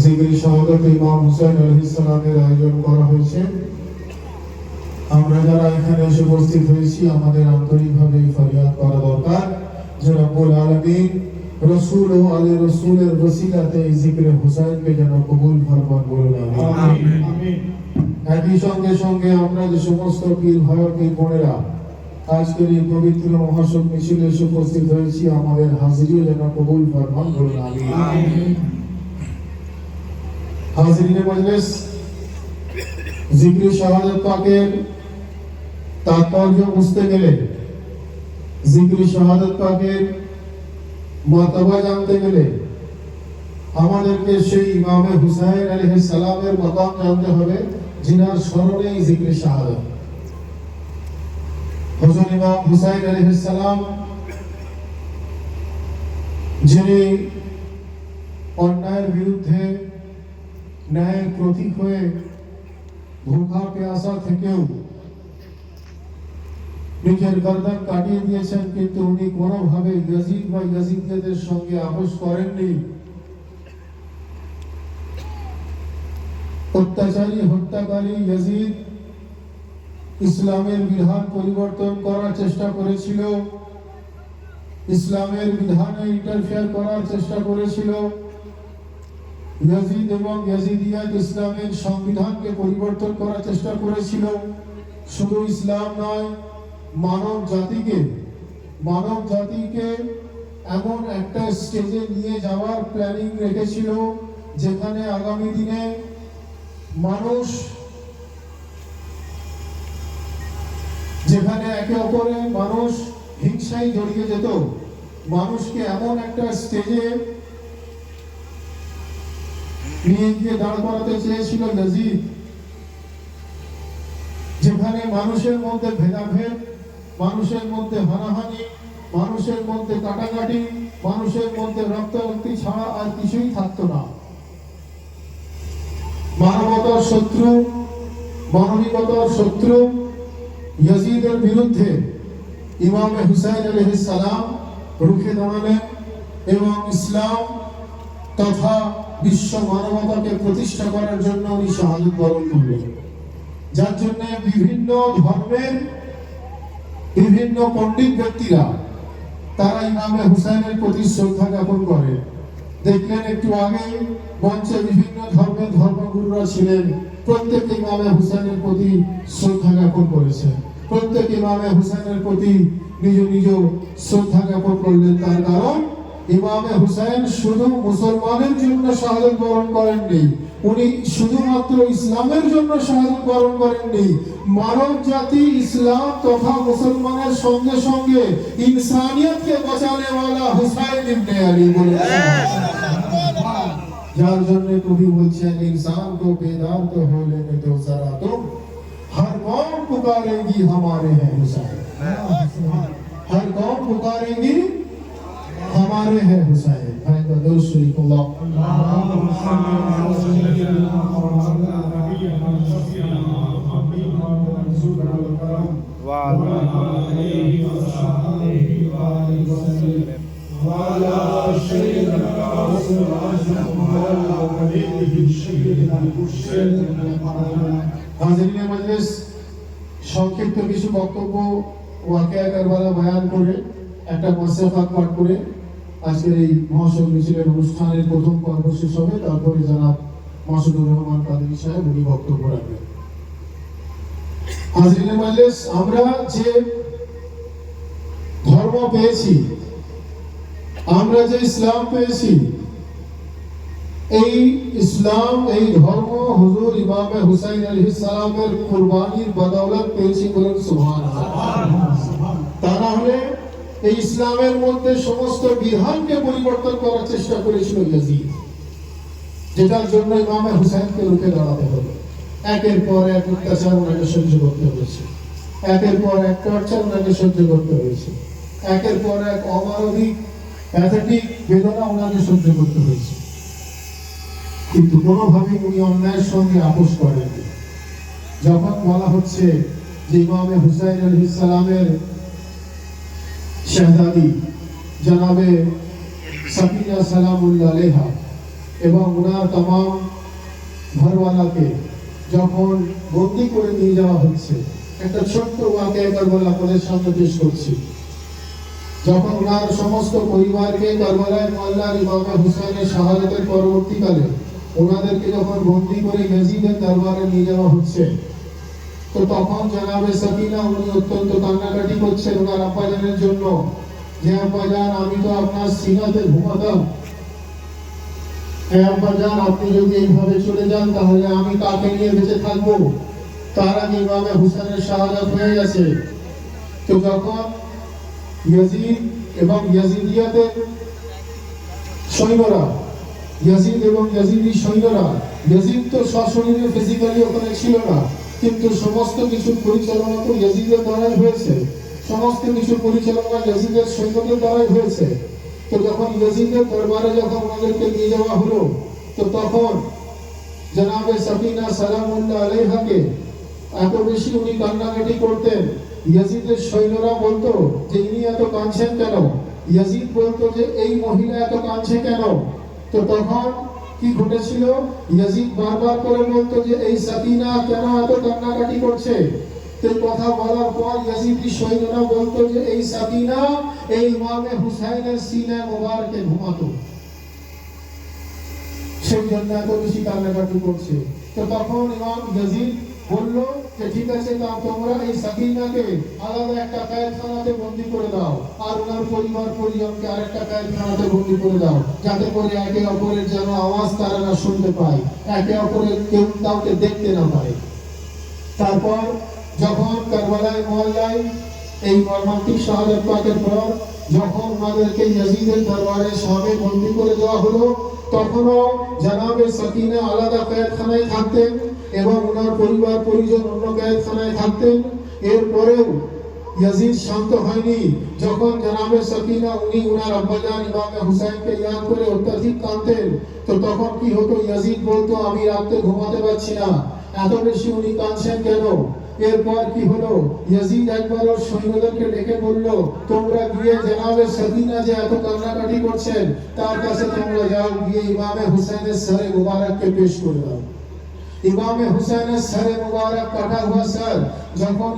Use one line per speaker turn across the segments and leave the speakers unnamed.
জিগরি শাহাদাত ইমাম হুসাইন আলাইহিস সালামের আয়োজন করা হয়েছে। আমরা যারা এখানে এসে উপস্থিত হয়েছি আমাদের আন্তরিকভাবে ফরিয়াদ করা দরকার যে রব্বুল আলামিন রাসূল ও আলে রাসূলের ওসিলাতে জিকরে হুসাইনকে যেন কবুল ফরমান বলুন আমিন আমিন। একই সঙ্গে সঙ্গে আমরা যে সমস্ত পীর ভাই ও পীর বোনেরা আজকের এই পবিত্র মহাসব মিছিলে এসে উপস্থিত হয়েছি আমাদের হাজিরিও যেন কবুল ফরমান বলুন আমিন আমিন। হাজিরিনে মজলিস, জিকরে শাহাদাত পাকের তাৎপর্য বুঝতে গেলে, জিকরে শাহাদাত পাকের মর্তবা জানতে গেলে আমাদেরকে সেই ইমামে হুসাইন আলাইহিস সালামের মাকাম জানতে হবে, যিনার স্মরণে জিকরে শাহাদাত। হুজুর ইমাম হুসাইন আলাইহিস সালাম যিনি অন্যায়ের বিরুদ্ধে ন্যায়ের প্রতীক হয়ে ভুখা পেয়াসা থেকেও নিজের গর্দান কাটিয়ে দিয়েছেন, কিন্তু উনি কোনোভাবে ইয়াজিদ বা ইয়াজিদিয়াদের সঙ্গে আপোষ করেননি। অত্যাচারী হত্যাকারী ইয়াজিদ ইসলামের বিধান পরিবর্তন করার চেষ্টা করেছিল, ইসলামের বিধানে ইন্টারফেয়ার করার চেষ্টা করেছিল। ইয়াজিদ এবং ইয়াজিদিয়াত ইসলামের সংবিধানকে পরিবর্তন করার চেষ্টা করেছিল। শুধু ইসলাম নয়, মানব জাতিকে এমন একটা স্টেজে নিয়ে যাওয়ার প্ল্যানিং রেখেছিল যেখানে আগামী দিনে যেখানে একে অপরে মানুষ হিংসায় জড়িয়ে যেত, মানুষকে এমন একটা স্টেজে নিয়ে গিয়ে দাঁড় করাতে চেয়েছিল ইয়াজিদ, যেখানে মানুষের মধ্যে ভেদাভেদ, মানুষের মধ্যে হানাহানি, মানুষের মধ্যে কাটাকাটি, মানুষের মধ্যে রক্তারক্তি ছাড়া আর কিছুই থাকতো না। মানবতার শত্রু, মানবিকতার শত্রু ইয়াজিদের বিরুদ্ধে ইমামে হুসাইন আলাইহিস সালাম রুখে দাঁড়ালেন এবং ইসলাম তথা বিশ্ব মানবতাকে প্রতিষ্ঠা করার জন্য উনি শাহাদাত বরণ করলেন। যার জন্য বিভিন্ন ধর্মের বিভিন্ন পণ্ডিত ব্যক্তিরা তারা ইমামে হুসাইনের প্রতি শ্রদ্ধা জ্ঞাপন করে। দেখলেন একটু আগে মঞ্চে বিভিন্ন ধর্মের ধর্মগুরুরা ছিলেন, প্রত্যেকে ইমামে হুসাইনের প্রতি শ্রদ্ধা জ্ঞাপন করেছে, প্রত্যেক ইমামে হুসাইনের প্রতি নিজ নিজ শ্রদ্ধা জ্ঞাপন করলেন। তার কারণ ইমামে হুসাইন শুধু মুসলমানের জন্য শাহাদাত বরণ করেননি, উনি শুধুমাত্র ইসলামের জন্য শাহাদাত বরণ করেননি, মানব জাতি ইসলাম তথা মুসলমানের সঙ্গে সঙ্গে ইনসানিয়তকে বাঁচানে वाला হুসাইন ইবনে আলী বলে। যার জন্য কবি বলছেন इंसान को बेदार तो हो लेने दो जरा तुम, हर कौम पुकारेगी हमारे हैं हुसैन, हर कौम पुकारेगी हमारे हैं हुसैन। भाई का दोस्त शरीफ अल्लाह হাজিরিনে মজলিস, সংক্ষিপ্ত কিছু বক্তব্য ওয়াকিয়া কারবালা বয়ান করে একটা মাসিফাত পাঠ করে আজকের এই মহাসব মিছিলের অনুষ্ঠানের প্রথম পর্ব শেষ হবে। তারপরে জনাব মাসুদুর রহমান কাদেরী সাহেব উনি বক্তব্য রাখবেন। হাজিরিনে মজলিস, আমরা যে ধর্ম পেয়েছি, আমরা যে ইসলাম পেয়েছি, এই ইসলাম, এই ধর্ম হুজুর ইমামে হুসাইন আলাইহিস সালামের কুরবানির বদৌলত পেয়েছি, বলেন সুবহানাল্লাহ। তা না হলে এই ইসলামের মধ্যে সমস্ত বিধানকে পরিবর্তন করার চেষ্টা করেছিল ইয়াজিদ, যেটার জন্য ইমামে হুসাইনকে রুখে দাঁড়াতে হবে। একের পর এক অত্যাচার ওনাকে সহ্য করতে হয়েছে, একের পর এক টর্চার ওনাকে সহ্য করতে হয়েছে, একের পর এক অমানবিক প্যাথেটিক বেদনা ওনাকে সহ্য করতে হয়েছে, কিন্তু কোনোভাবেই উনি অন্যায়ের সঙ্গে আপোষ করেননি। যখন বলা হচ্ছে যে ইমামে হুসাইন আলাইহিস সালামের शहजादी जनाबे सफिया सलामुल्लाह अलैहा এবং ওনার तमाम ঘরওয়ালাকে যখন বন্দি করে নিয়ে যাওয়া হচ্ছে, একটা ছোট্ট ওয়াকিয়া কারবালা আপনাদের সামনে পেশ করছি। যখন ওনার সমস্ত পরিবারকে কারবালায় মোল্লার ইমামে হুসাইনের শাহাদাতের পরবর্তীকালে ওনাদেরকে যখন বন্দি করে ইয়াজিদের দরবারে নিয়ে যাওয়া হচ্ছে, তো তখন জনাবে সাকিনা উনি অত্যন্ত কান্নাকাটি করছেন ওনার আব্বাজানের জন্য, যে আব্বাজান আমি তো আপনার সিনাতে ঘুমাতাম, আব্বাজান আপনি যদি এইভাবে চলে যান তাহলে আমি কাকে নিয়ে বেঁচে থাকবো? তার আগে ইমামে হুসাইনের শাহাদাত হয়ে গেছে। তো যখন ইয়াজিদ এবং ইয়াজিদিয়াতের সৈন্যরা, ইয়াজিদ এবং ইয়াজিদি সৈন্যরা, ইয়াজিদ তো সশরীরে ফিজিক্যালি ওখানে ছিল না, কিন্তু সমস্ত কিছু পরিচালনা তো ইয়াজিদের দ্বারাই হয়েছে, সমস্ত কিছু পরিচালনা ইয়াজিদের সৈন্যদের দ্বারাই হয়েছে। তো যখন ইয়াজিদের দরবারে যখন ওনাদেরকে নিয়ে যাওয়া হলো, তো তখন জনাবে সাকিনা সালামুল্লাহ আলাইহাকে এত বেশি উনি কান্নাকাটি করতেন, ইয়াজিদের সৈন্যরা বলতো যে ইনি এত কাঁদছেন কেন, ইয়াজিদ বলতো যে এই মহিলা এত কাঁদছে কেন। তো তখন কি ঘটেছিল, ইয়াজিদ বারবার করে বলতো যে এই সাকিনা কেন এত কান্নাকাটি করছে। তো কথা বলার পর ইয়াজিদি সৈন্যরা বলতো যে এই সাকিনা এই ইমামে হুসাইনের সিনা মোবারকে ঘুমাতো, সেই জন্য এত বেশি কান্নাকাটি করছে। তো তখন ইমাম ইয়াজিদ বলল যে ঠিক আছে, তা তোমরা এই সাকিনাকে আলাদা একটা কায়খানাতে বন্দী করে দাও, আর ওনার পরিবার পরিজনকে আরেকটা কায়খানাতে বন্দী করে দাও, যাতে করে একে অপরের যেন আওয়াজ তারা না শুনতে পায়, একে অপরের কেউ কাউকে দেখতে না পায়। তারপর যখন কারবালায় মহল্লায় এই মর্মান্তিক শাহাদাত পাকের পর যখন ওনাদেরকে ইয়াজিদের দরবারে সামনে বন্দী করে দেওয়া হলো, তখনও জনাবে সাকিনা আলাদা কায়খানায় থাকতেন এবং ওনার পরিবার পরিজন অন্য কায়খানায় থাকতেন। এরপরেও ইয়াজিদ শান্ত হয়নি। যখন জনাবে সাকিনা উনি ওনার আব্বাজান ইমামে হুসাইনকে ইয়াদ করে অত্যাধিক কাঁদতেন, তো তখন কি হতো, ইয়াজিদ বলতো আমি রাতে ঘুমাতে পারছি না, এত বেশি উনি কাঁদছেন কেন। এরপর কি হলো, ইয়াজিদ একবার ওর সৈন্যদেরকে ডেকে বলল, তোমরা গিয়ে জনাবে সাকিনা যে এত কান্নাকাটি করছেন তার কাছে তোমরা যাও, গিয়ে ইমামে হুসাইনের সরে মুবারককে পেশ করে দাও। ইমামে হুসাইনের সরে মুবারক কাটা হুয়া সর যখন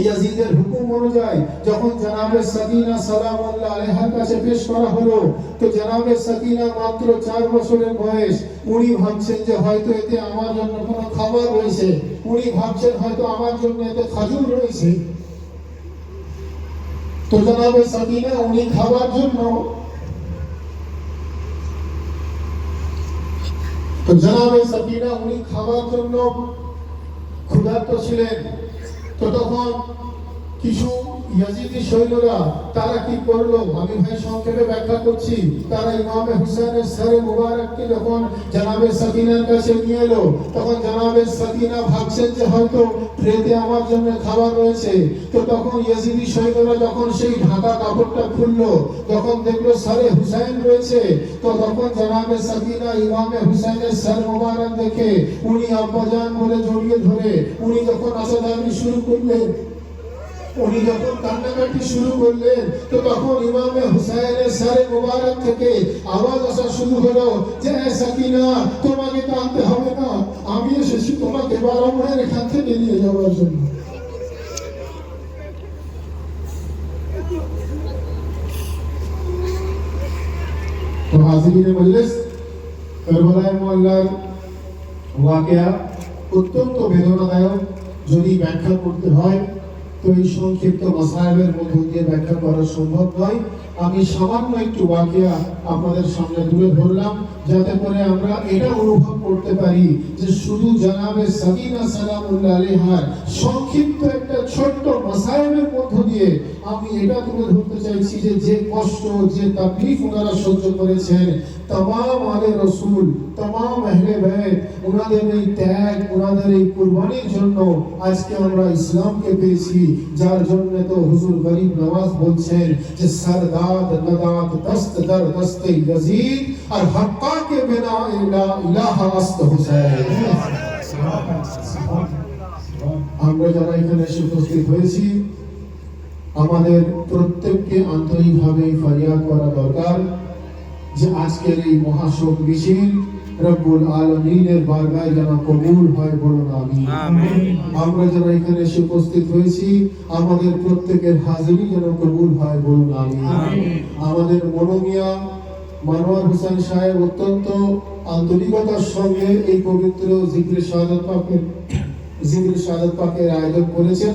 ইয়াজিদের হুকুম অনুযায়ী যখন জনাবে সাকিনা সালামুল্লাহ আলাইহার কাছে পেশ করা হলো, তো জনাবে সাকিনা মাত্র 4 বছরের বয়স, উনি ভাবছেন যে হয়তো এতে আমার জন্য কোনো খাবার রয়েছে, উনি ভাবছেন হয়তো আমার জন্য এতে খাজুর রয়েছে। তো জনাবে সাকিনা উনি খাবার জন্য ক্ষুধার্ত ছিলেন। তো তখন কিছু ইয়াজিদি সৈন্যরা তারা কি করলো, আমি ভাই সংক্ষেপে ব্যাখ্যা করছি, তারা ইমামে হুসাইনের সরে মুবারককে যখন জনাবে সাকিনার কাছে নিয়ে এলো, তখন জনাবে সাকিনা ভাবছেন যে হয়তো ট্রেতে আমার জন্য খাবার রয়েছে। তো তখন ইয়াজিদি সৈন্যরা যখন সেই ঢাকা কাপড়টা খুললো, যখন দেখলো সরে হুসাইন রয়েছে, তো তখন জনাবে সাকিনা ইমামে হুসাইনের সর মুবারক দেখে উনি আব্বাজান বলে জড়িয়ে ধরে উনি যখন আসাদানি শুরু করলেন, উনি যখন কান্নাকাটি শুরু করলেন, তো তখন ইমামে হুসাইনের সরে মুবারক থেকে আওয়াজ আসা শুরু হলো যে সাকিনা তোমাকে কাঁদতে হবে না, আমি এসেছি তোমাকে বারবার এখান থেকে নিয়ে যাওয়ার জন্য। তো হাজিরিনে মজলিস, কারবালায় মোল্লার ওয়াকিয়া অত্যন্ত বেদনাদায়ক। যদি ব্যাখ্যা করতে হয় তো এই সংক্ষিপ্ত মাসাইলের মধ্য দিয়ে ব্যাখ্যা করা সম্ভব নয়। আমি সামান্য একটু ওয়াকিয়া আপনাদের সামনে তুলে ধরলাম, যাতে করে আমরা এটা অনুভব করতে পারি যে শুধু জনাবে সাকিনা সালামুল্লাহ আলাইহার সংক্ষিপ্ত একটা ছোট্ট মাসাইলের মধ্য দিয়ে আমি এটা তুলে ধরতে চাইছি যে যে কষ্ট, যে তাকলিফ ওনারা সহ্য করেছেন, तमाम আলে রাসূল, तमाम আহলে বাইত, ওনাদের এই ত্যাগ, ওনাদের এই কুরবানির জন্য আজকে আমরা ইসলামকে পেয়েছি। যার জন্য তো হুজুর গরিব নওয়াজ বলছেন যে সরদাদ নদাত দস্ত দর দস্তে ইয়াজিদ আর হক্কা কে বিনা লা ইলাহা আস্ত হুসাইন। আমরা যারা এখানে এসে উপস্থিত হয়েছি, আমাদের প্রত্যেককে আন্তরিকভাবে ফরিয়াদ করা দরকার যে আজকের এই মহাশোক মিছিল রব্বুল আলামিনের বারগায় যেন কবুল হয়, বলুন আমিন। আমরা যারা এখানে এসে উপস্থিত হয়েছি আমাদের প্রত্যেকের হাজিরি যেন কবুল হয়, বলুন আমিন। আমাদের মনোমিয়া মানোয়ার হোসেন সাহেব অত্যন্ত আন্তরিকতার সঙ্গে এই পবিত্র জিকরে শাহাদাত পাকের আয়োজন করেছেন।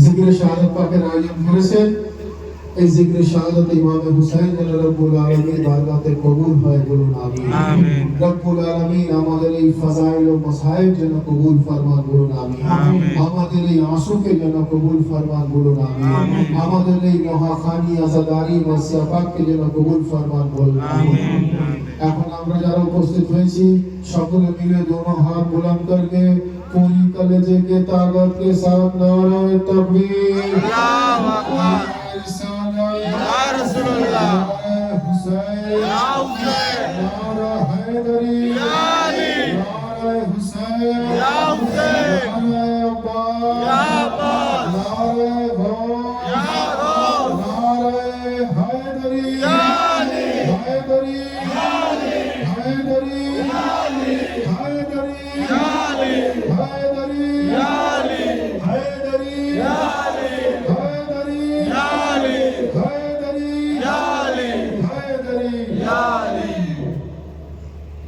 জিকরে শাহাদাত পাকের আয়োজন করেছেন। এই জিকরে শাহাদাত ইমাম হুসাইন যেন রব্বুল আলামিন বারগাতে কবুল হয়, বলুন আমিন। রব্বুল আলামিন আমাদের এই ফাজাইল ও মাসাইল যেন কবুল ফরমান, বলুন আমিন। আমাদের এই আশুকে যেন কবুল ফরমান, বলুন আমিন। আমাদের এই মহাখানি আজাদারি ওয়াসিয়া পাককে যেন কবুল ফরমান, বলুন আমিন। এখন আমরা যারা উপস্থিত হয়েছি সকলে मिले दोनों हाथ बुलंद करके पूरी कलेजे के ताकत के साथ नारा तकबीर, अल्लाहु अकबर, या रसूलुल्लाह, हुसैन, या हुसैन, नारा हैदरी, या अली, नारा हुसैन, या हुसैन, नारा अब्बास, या अब्बास, नारा गौस, या गौस, नारा हैदरी, या